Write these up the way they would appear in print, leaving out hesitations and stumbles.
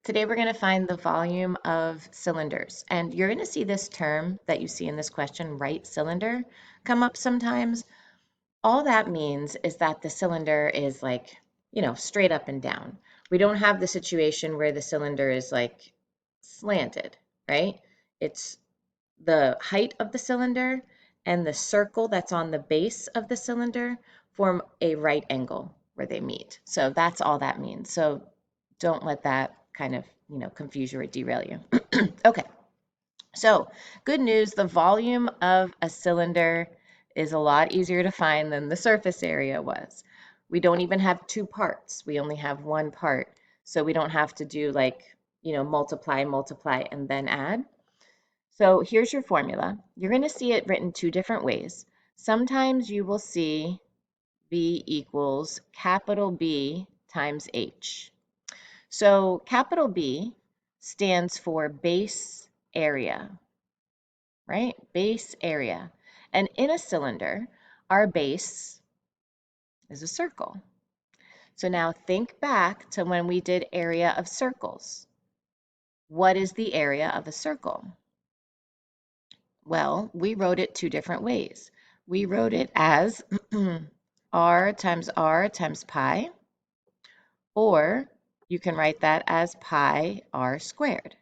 Today we're going to find the volume of cylinders. And you're going to see this term that you see in this question, right cylinder, come up sometimes. All that means is that the cylinder is like, straight up and down. We don't have the situation where the cylinder is like slanted, right? It's the height of the cylinder and the circle that's on the base of the cylinder form a right angle where they meet. So that's all that means. So don't let that kind of, confuse you or derail you. Okay. So, good news, the volume of a cylinder is a lot easier to find than the surface area was. We don't even have two parts. We only have one part. So we don't have to do like, multiply, multiply, and then add. So here's your formula. You're going to see it written two different ways. Sometimes you will see V equals capital B times H. So capital B stands for base area, right? Base area. And in a cylinder, our base is a circle. So now think back to when we did area of circles. What is the area of a circle? Well, we wrote it two different ways. We wrote it as r times pi, or you can write that as pi r squared.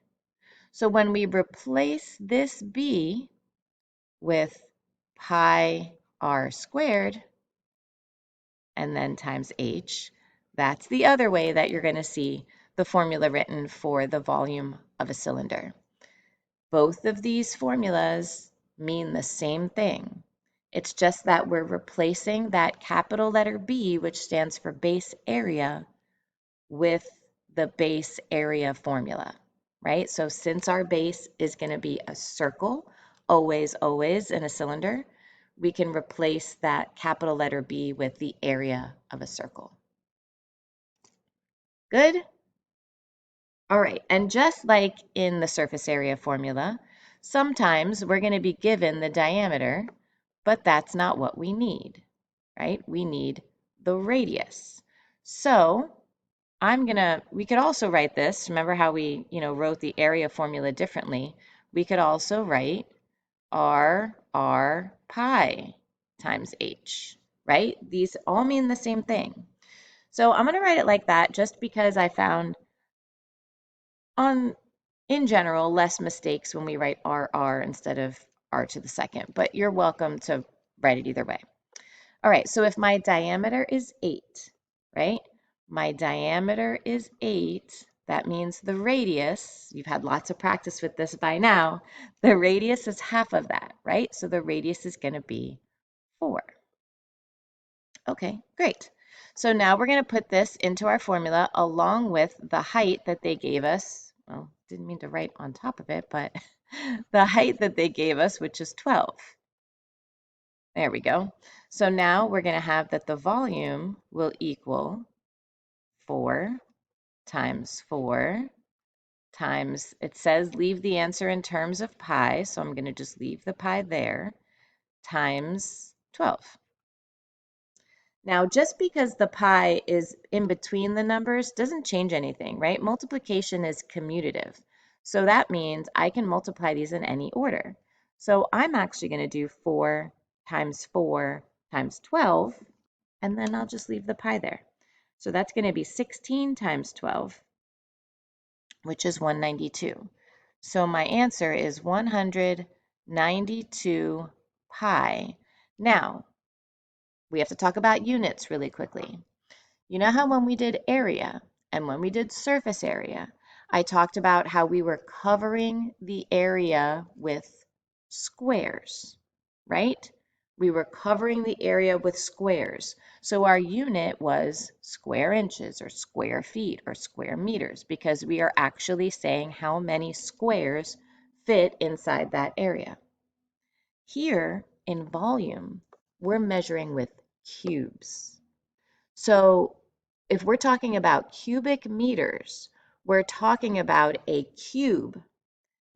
So when we replace this b with pi r squared and then times h, that's the other way that you're going to see the formula written for the volume of a cylinder. Both of these formulas mean the same thing. It's just that we're replacing that capital letter B, which stands for base area, with the base area formula, right? So since our base is going to be a circle, always, always in a cylinder, we can replace that capital letter B with the area of a circle. Good? All right, and just like in the surface area formula, sometimes we're going to be given the diameter, but that's not what we need, right? We need the radius. So we could also write this, remember how we, wrote the area formula differently? We could also write r pi times h, right? These all mean the same thing. So I'm going to write it like that just because I found in general, less mistakes when we write RR instead of R to the second, but you're welcome to write it either way. All right, so if my diameter is 8, right? My diameter is 8. That means the radius, you've had lots of practice with this by now, the radius is half of that, right? So the radius is going to be 4. Okay, great. So now we're going to put this into our formula along with the height that they gave us. Well, didn't mean to write on top of it, but the height that they gave us, which is 12. There we go. So now we're going to have that the volume will equal 4 times 4 times, it says leave the answer in terms of pi, so I'm going to just leave the pi there, times 12. Now, just because the pi is in between the numbers doesn't change anything, right? Multiplication is commutative. So that means I can multiply these in any order. So I'm actually going to do 4 times 12, and then I'll just leave the pi there. So that's going to be 16 times 12, which is 192. So my answer is 192 pi. Now, we have to talk about units really quickly. You know how when we did area and when we did surface area, I talked about how we were covering the area with squares, right? We were covering the area with squares. So our unit was square inches or square feet or square meters because we are actually saying how many squares fit inside that area. Here in volume, we're measuring with cubes. So if we're talking about cubic meters, we're talking about a cube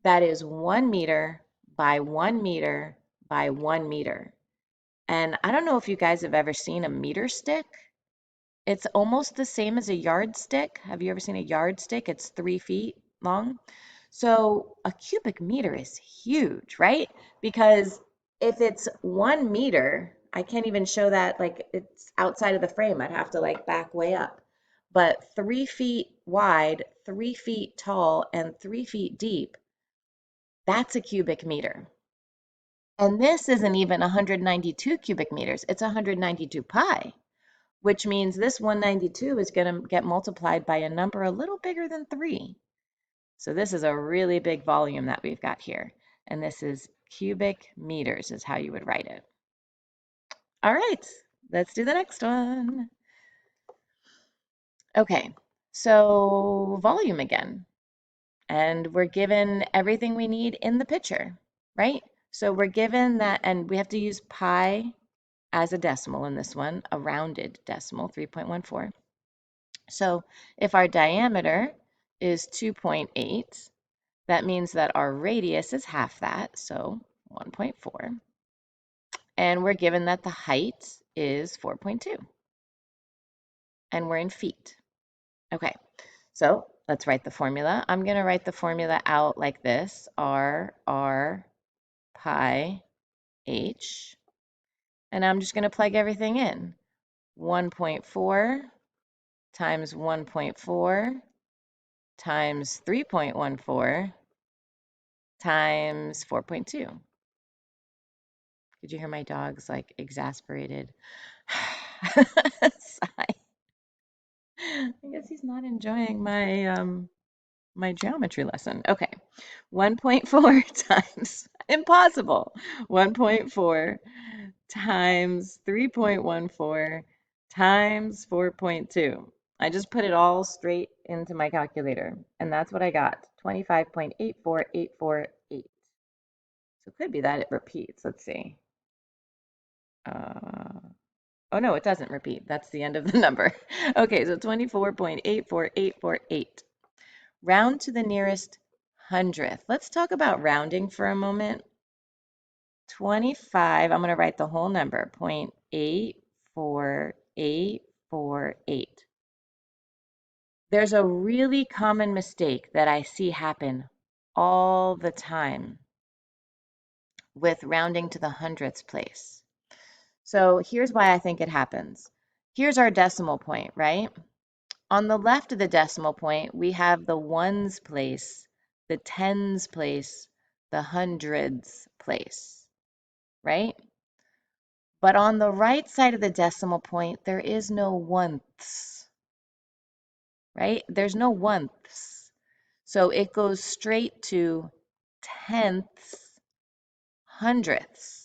that is 1 meter by 1 meter by 1 meter. And I don't know if you guys have ever seen a meter stick. It's almost the same as a yardstick. Have you ever seen a yardstick? It's 3 feet long. So a cubic meter is huge, right? Because if it's 1 meter, I can't even show that like it's outside of the frame. I'd have to like back way up. But 3 feet wide, 3 feet tall, and 3 feet deep, that's a cubic meter. And this isn't even 192 cubic meters, it's 192 pi, which means this 192 is going to get multiplied by a number a little bigger than 3. So this is a really big volume that we've got here. And this is cubic meters is how you would write it. All right, let's do the next one. Okay, so volume again. And we're given everything we need in the picture, right? So we're given that, and we have to use pi as a decimal in this one, a rounded decimal, 3.14. So if our diameter is 2.8, that means that our radius is half that, so 1.4. And we're given that the height is 4.2. And we're in feet. Okay, so let's write the formula. I'm going to write the formula out like this, R pi h. And I'm just going to plug everything in. 1.4 times 1.4 times 3.14 times 4.2. Did you hear my dog's like exasperated sigh? I guess he's not enjoying my geometry lesson. Okay. 1.4 times impossible. 1.4 times 3.14 times 4.2. I just put it all straight into my calculator, and that's what I got. 25.84848. So it could be that it repeats. Let's see. Oh no, it doesn't repeat. That's the end of the number. Okay, so 24.848848. Round to the nearest hundredth. Let's talk about rounding for a moment. 25, I'm going to write the whole number, 0.84848. There's a really common mistake that I see happen all the time with rounding to the hundredths place. So here's why I think it happens. Here's our decimal point, right? On the left of the decimal point, we have the ones place, the tens place, the hundreds place, right? But on the right side of the decimal point, there is no oneths, right? There's no oneths. So it goes straight to tenths, hundredths.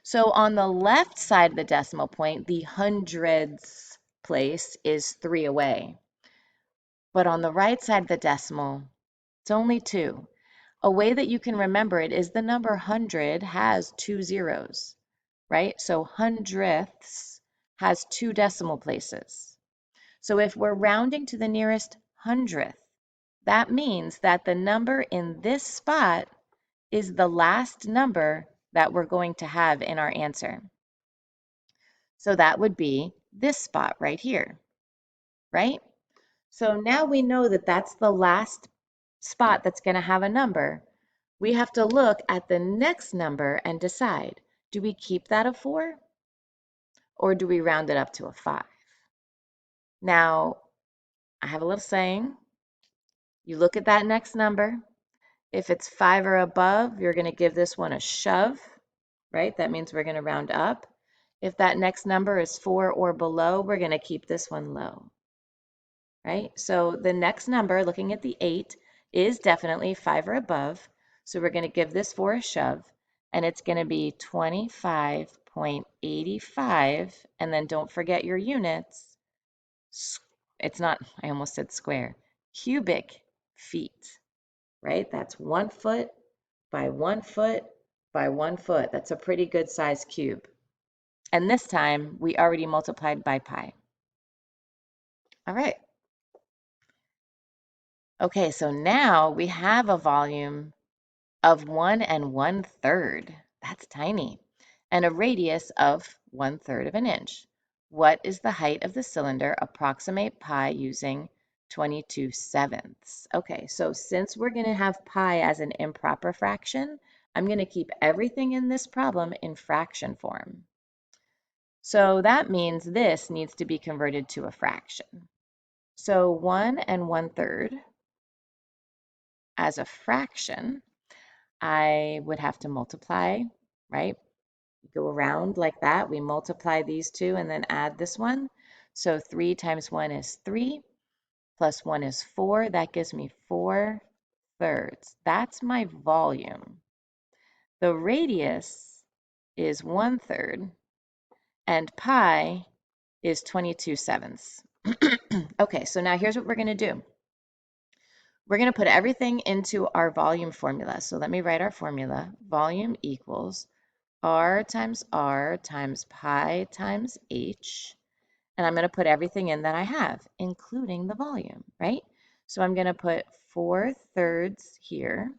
So on the left side of the decimal point, the hundreds place is 3 away. But on the right side of the decimal, it's only 2. A way that you can remember it is the number 100 has 2 zeros, right? So hundredths has 2 decimal places. So if we're rounding to the nearest hundredth, that means that the number in this spot is the last number that we're going to have in our answer. So that would be this spot right here, right? So now we know that that's the last spot that's going to have a number. We have to look at the next number and decide, do we keep that a 4 or do we round it up to a 5? Now, I have a little saying. You look at that next number. If it's 5 or above, you're going to give this one a shove, right? That means we're going to round up. If that next number is 4 or below, we're going to keep this one low, right? So the next number, looking at the 8, is definitely 5 or above. So we're going to give this 4 a shove, and it's going to be 25.85. And then don't forget your units. It's not, I almost said square, cubic feet, right? That's 1 foot by 1 foot by 1 foot. That's a pretty good size cube. And this time we already multiplied by pi. All right. Okay, so now we have a volume of 1 1/3. That's tiny. And a radius of 1/3 of an inch. What is the height of the cylinder? Approximate pi using 22/7. Okay, so since we're going to have pi as an improper fraction, I'm going to keep everything in this problem in fraction form. So that means this needs to be converted to a fraction. So 1 1/3 as a fraction, I would have to multiply, right? Go around like that. We multiply these two and then add this one. So 3 times 1 is 3, plus 1 is 4. That gives me 4/3. That's my volume. The radius is 1/3, and pi is 22/7. Okay, so now here's what we're going to do. We're going to put everything into our volume formula. So let me write our formula. Volume equals R times pi times h. And I'm going to put everything in that I have, including the volume, right? So I'm going to put 4/3 here.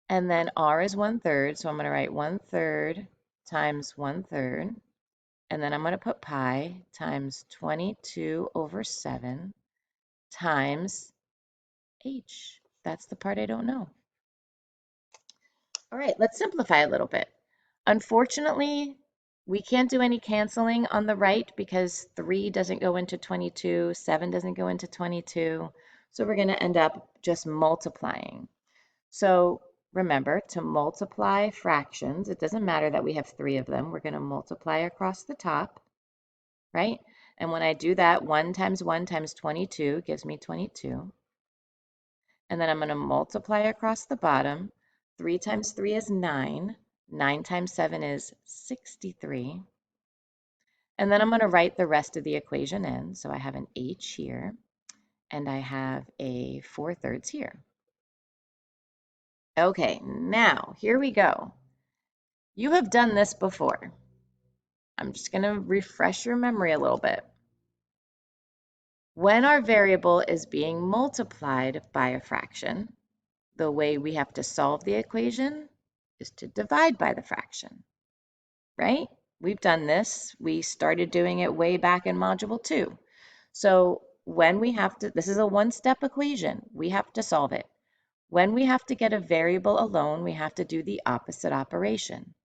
And then R is 1/3. So I'm going to write 1/3 times 1/3. And then I'm going to put pi times 22/7 times h. That's the part I don't know. All right, let's simplify a little bit. Unfortunately, we can't do any canceling on the right because 3 doesn't go into 22, 7 doesn't go into 22. So we're going to end up just multiplying. So remember, to multiply fractions, it doesn't matter that we have 3 of them. We're going to multiply across the top, right? And when I do that, 1 times 1 times 22 gives me 22. And then I'm going to multiply across the bottom. 3 times 3 is 9. 9 times 7 is 63. And then I'm going to write the rest of the equation in. So I have an h here, and I have a 4/3 here. Okay, now here we go. You have done this before. I'm just going to refresh your memory a little bit. When our variable is being multiplied by a fraction, the way we have to solve the equation is to divide by the fraction, right? We've done this. We started doing it way back in Module 2. So when we have to, this is a one-step equation. We have to solve it. When we have to get a variable alone, we have to do the opposite operation.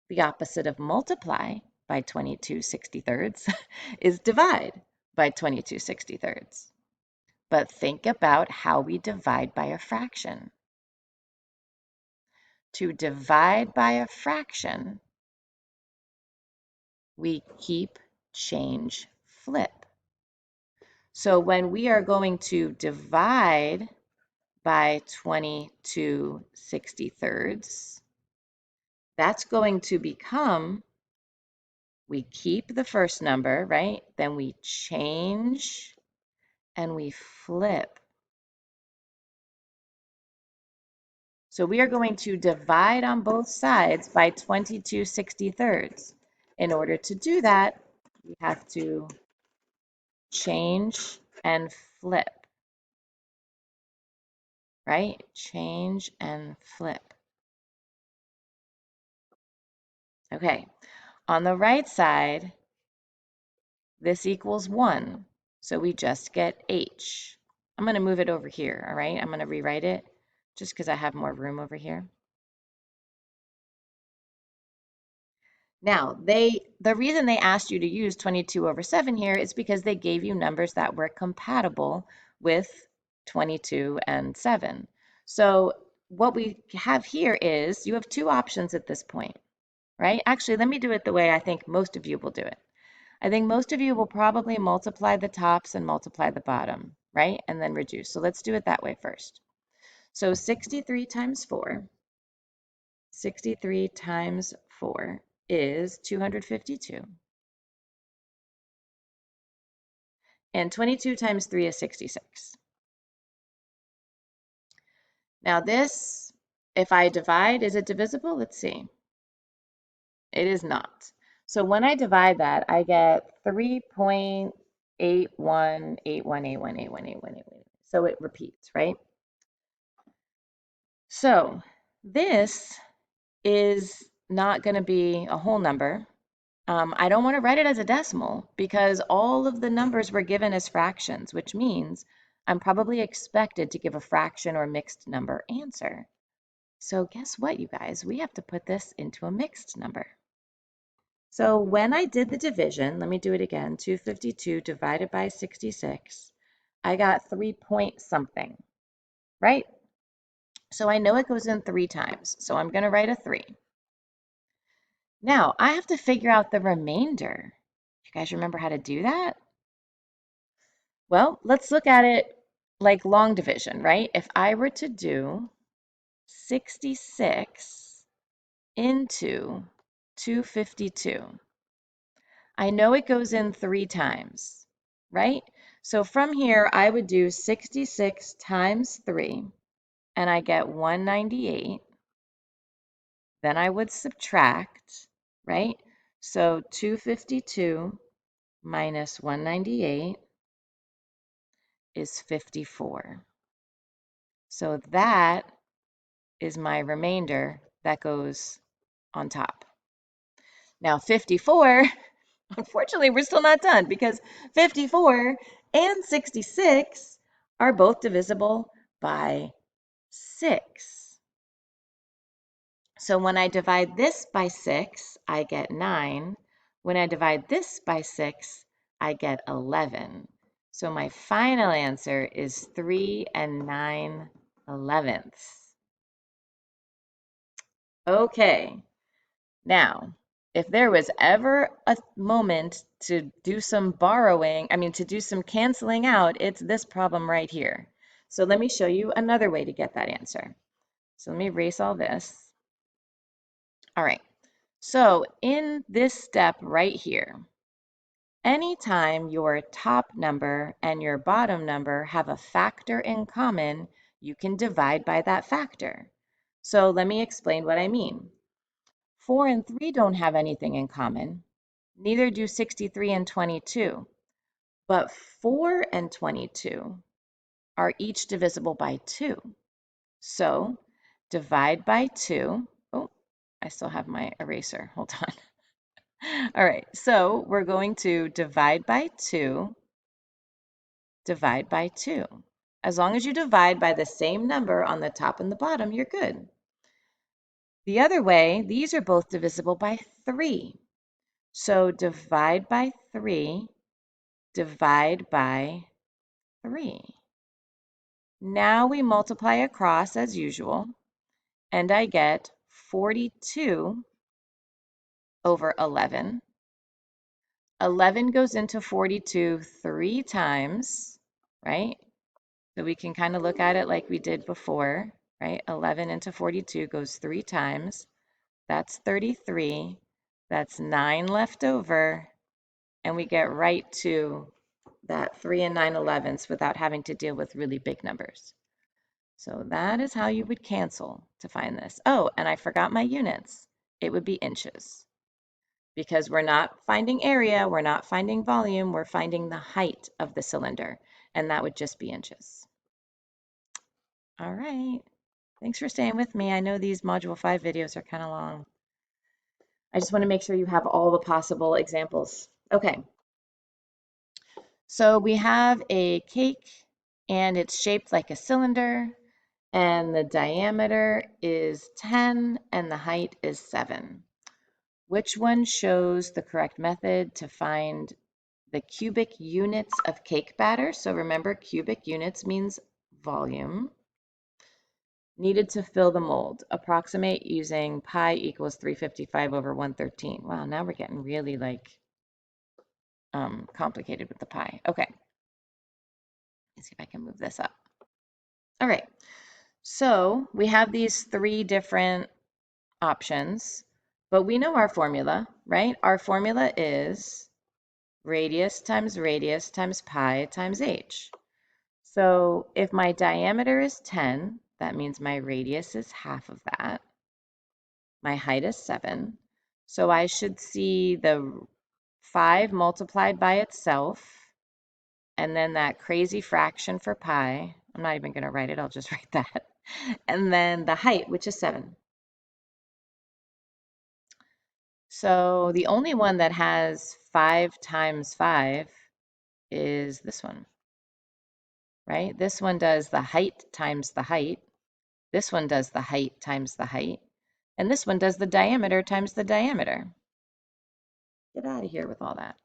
The opposite of multiply by 22/63 is divide by 22/63. But think about how we divide by a fraction. To divide by a fraction, we keep, change, flip. So when we are going to divide by 22/63, that's going to become, we keep the first number, right? Then we change and we flip. So we are going to divide on both sides by 22/63. In order to do that, we have to change and flip, right? Change and flip. Okay, on the right side, this equals 1. So we just get h. I'm going to move it over here, all right? I'm going to rewrite it just because I have more room over here. Now, the reason they asked you to use 22/7 here is because they gave you numbers that were compatible with 22 and 7. So what we have here is you have two options at this point, right? Actually, let me do it the way I think most of you will do it. I think most of you will probably multiply the tops and multiply the bottom, right? And then reduce. So let's do it that way first. So 63 times 4, 63 times 4 is 252. And 22 times 3 is 66. Now this, if I divide, is it divisible? Let's see. It is not. So when I divide that, I get 3.818181818181. So it repeats, right? So this is not going to be a whole number. I don't want to write it as a decimal because all of the numbers were given as fractions, which means I'm probably expected to give a fraction or mixed number answer. So guess what, you guys? We have to put this into a mixed number. So when I did the division, let me do it again, 252 divided by 66, I got 3 point something, right? So I know it goes in 3 times, so I'm going to write a 3. Now, I have to figure out the remainder. You guys remember how to do that? Well, let's look at it like long division, right? If I were to do 66 into 252, I know it goes in 3 times, right? So from here, I would do 66 times 3, and I get 198. Then I would subtract, right? So 252 minus 198 is 54. So that is my remainder that goes on top. Now 54, unfortunately, we're still not done because 54 and 66 are both divisible by 6. So when I divide this by 6, I get 9. When I divide this by 6, I get 11. So my final answer is 3 and 9/11. Okay, now, if there was ever a moment to do some borrowing, to do some canceling out, it's this problem right here. So let me show you another way to get that answer. So let me erase all this. All right, so in this step right here, anytime your top number and your bottom number have a factor in common, you can divide by that factor. So let me explain what I mean. 4 and 3 don't have anything in common. Neither do 63 and 22. But 4 and 22 are each divisible by 2. So divide by 2. Oh, I still have my eraser. Hold on. All right, so we're going to divide by 2, divide by 2. As long as you divide by the same number on the top and the bottom, you're good. The other way, these are both divisible by 3. So divide by 3, divide by 3. Now we multiply across as usual, and I get 42 over 11. 11 goes into 42 3 times, right? So we can kind of look at it like we did before, right? 11 into 42 goes 3 times. That's 33. That's 9 left over. And we get right to that 3 and 9/11 without having to deal with really big numbers. So that is how you would cancel to find this. Oh, and I forgot my units. It would be inches because we're not finding area, we're not finding volume, we're finding the height of the cylinder, and that would just be inches. All right. Thanks for staying with me. I know these Module 5 videos are kind of long. I just want to make sure you have all the possible examples. Okay. So we have a cake and it's shaped like a cylinder and the diameter is 10 and the height is 7. Which one shows the correct method to find the cubic units of cake batter? So remember, cubic units means volume. Needed to fill the mold. Approximate using pi equals 355 over 113. Wow, now we're getting really complicated with the pi. Okay. Let's see if I can move this up. All right. So we have these 3 different options, but we know our formula, right? Our formula is radius times pi times h. So if my diameter is 10, that means my radius is half of that. My height is 7. So I should see the 5 multiplied by itself, and then that crazy fraction for pi. I'm not even going to write it, I'll just write that. And then the height, which is 7. So the only one that has 5 times 5 is this one, right? This one does the height times the height. This one does the height times the height. And this one does the diameter times the diameter. Get out of here with all that.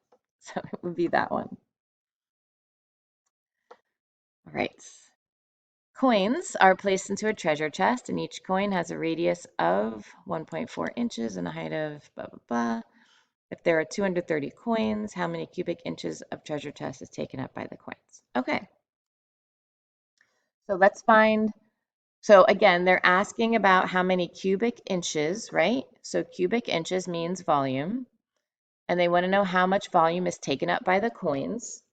So it would be that one. All right. Coins are placed into a treasure chest, and each coin has a radius of 1.4 inches and a height of blah, blah, blah. If there are 230 coins, how many cubic inches of treasure chest is taken up by the coins? Okay. So let's find, so again, they're asking about how many cubic inches, right? So cubic inches means volume, and they want to know how much volume is taken up by the coins.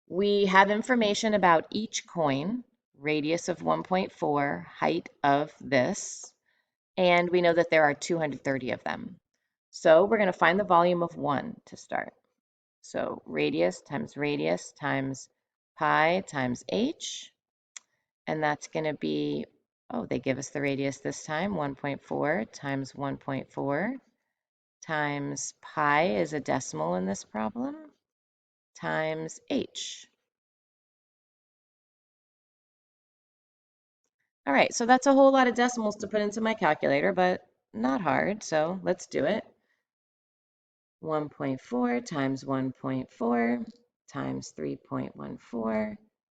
We have information about each coin, radius of 1.4, height of this, and we know that there are 230 of them. So we're going to find the volume of 1 to start. So radius times pi times h, and that's going to be, oh, they give us the radius this time, 1.4 times 1.4 times pi is a decimal in this problem, times h. All right, so that's a whole lot of decimals to put into my calculator, but not hard, so let's do it. 1.4 times 1.4 times 3.14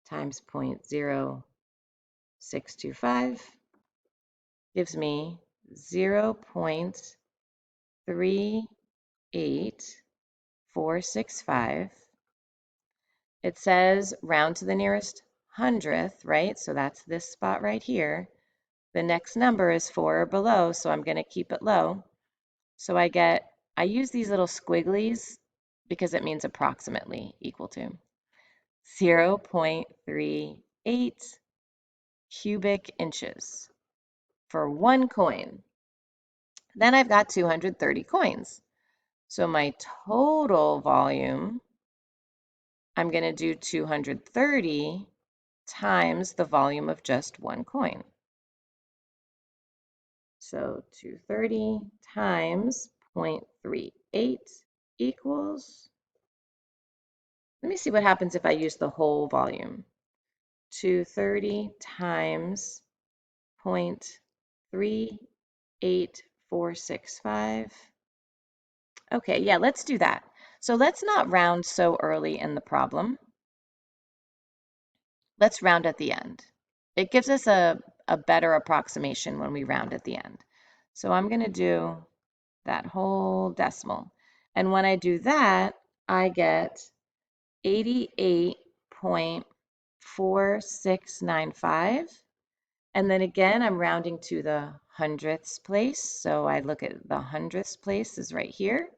times 0.0625 gives me 0.38465. It says round to the nearest hundredth, right? So that's this spot right here. The next number is 4 or below, so I'm going to keep it low. So I use these little squigglies because it means approximately equal to 0.38 cubic inches for one coin. Then I've got 230 coins. So my total volume, I'm going to do 230 times the volume of just one coin. So 230 times 0.38 equals, let me see what happens if I use the whole volume. 230 times 0.38465. Okay, yeah, let's do that. So let's not round so early in the problem. Let's round at the end. It gives us a better approximation when we round at the end. So I'm going to do that whole decimal. And when I do that, I get 88.4695. And then again, I'm rounding to the hundredths place. So I look at the hundredths place is right here.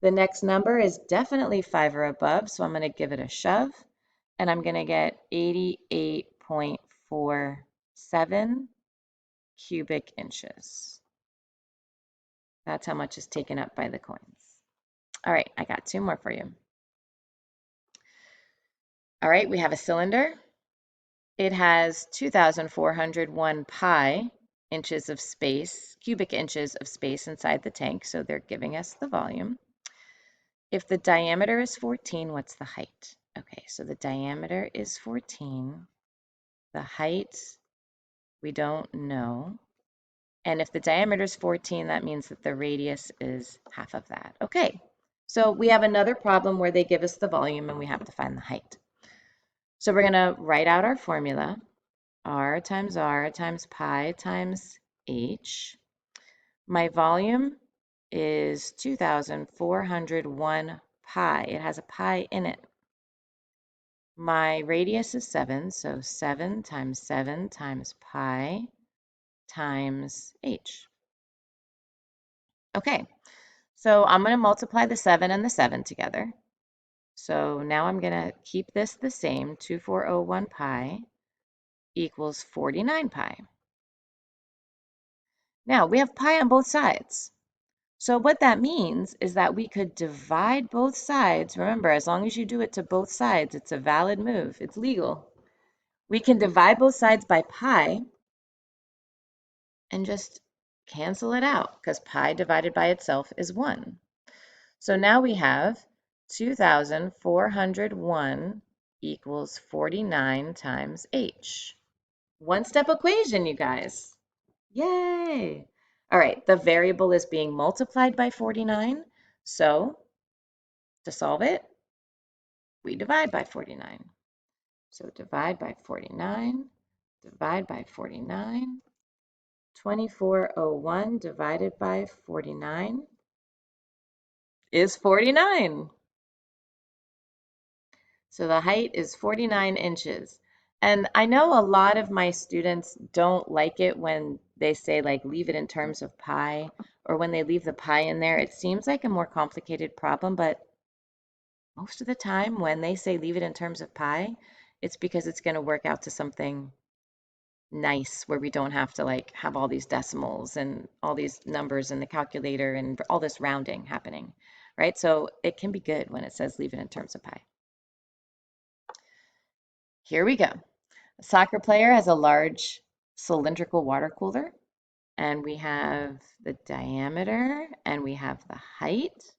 The next number is definitely 5 or above, so I'm going to give it a shove. And I'm going to get 88.47 cubic inches. That's how much is taken up by the coins. All right, I got 2 more for you. All right, we have a cylinder. It has 2,401 pi inches of space, cubic inches of space inside the tank, so they're giving us the volume. If the diameter is 14, what's the height? Okay, so the diameter is 14. The height, we don't know. And if the diameter is 14, that means that the radius is half of that. Okay, so we have another problem where they give us the volume and we have to find the height. So we're going to write out our formula. R times pi times h. My volume is 2,401 pi. It has a pi in it. My radius is 7, so 7 times pi times h. Okay, so I'm going to multiply the 7 and the 7 together. So now I'm going to keep this the same, 2,401 pi equals 49 pi. Now, we have pi on both sides. So what that means is that we could divide both sides. Remember, as long as you do it to both sides, it's a valid move. It's legal. We can divide both sides by pi and just Cancel it out because pi divided by itself is 1. So now we have 2,401 equals 49 times h. One-step equation, you guys. Yay! All right, the variable is being multiplied by 49. So to solve it, we divide by 49. So divide by 49, divide by 49. 2401 divided by 49 is 49. So the height is 49 inches. And I know a lot of my students don't like it when they say like leave it in terms of pi, or when they leave the pi in there. It seems like a more complicated problem, but most of the time when they say leave it in terms of pi, it's because it's going to work out to something nice where we don't have to like have all these decimals and all these numbers in the calculator and all this rounding happening, right? So it can be good when it says leave it in terms of pi. Here we go. A soccer player has a large cylindrical water cooler, and we have the diameter, and we have the height,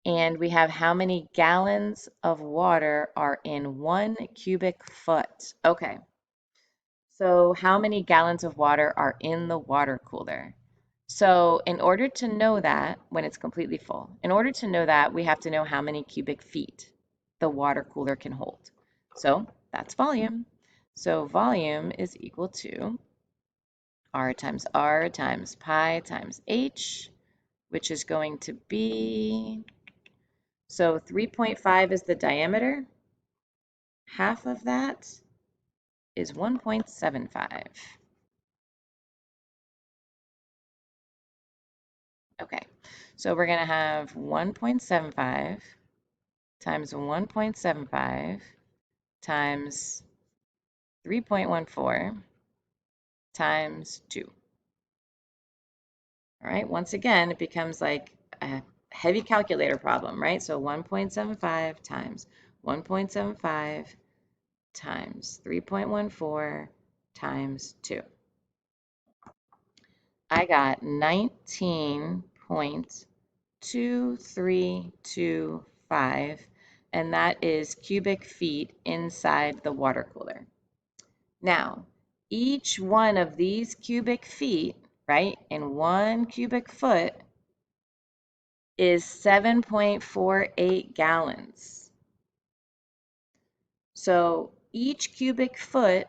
and we have how many gallons of water are in 1 cubic foot. Okay, so how many gallons of water are in the water cooler? So in order to know that, when it's completely full, in order to know that, we have to know how many cubic feet the water cooler can hold. So that's volume. So volume is equal to R times pi times H, which is going to be, so 3.5 is the diameter. Half of that is 1.75. Okay, so we're going to have 1.75 times 1.75 times 3.14 times 2. All right, once again, it becomes like a heavy calculator problem, right? So 1.75 times 1.75 times 3.14 times 2. I got 19.2325, and that is cubic feet inside the water cooler. Now, each one of these cubic feet, right, in 1 cubic foot is 7.48 gallons. So each cubic foot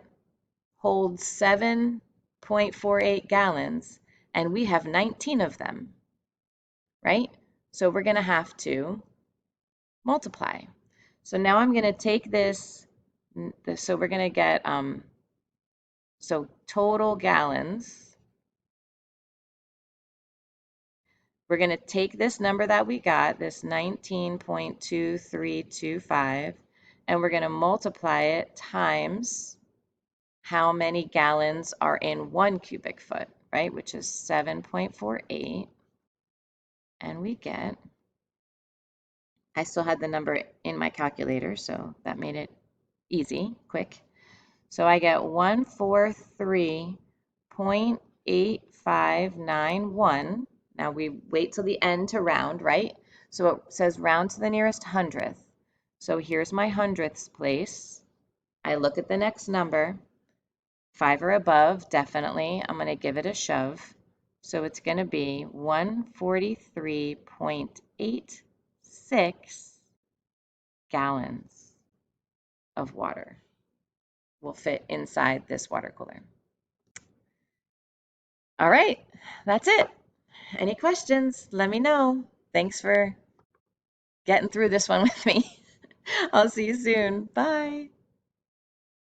holds 7.48 gallons, and we have 19 of them, right? So we're going to have to multiply. So now I'm going to take this, so we're going to get, so total gallons. We're going to take this number that we got, this 19.2325, and we're going to multiply it times how many gallons are in 1 cubic foot, right, which is 7.48. And we get, I still had the number in my calculator, so that made it easy, quick. So I get 143.8591. Now we wait till the end to round, right? So it says round to the nearest hundredth. So here's my hundredths place. I look at the next number. 5 or above, definitely. I'm going to give it a shove. So it's going to be 143.86 gallons of water will fit inside this water cooler. All right, that's it. Any questions? Let me know. Thanks for getting through this one with me. I'll see you soon. Bye.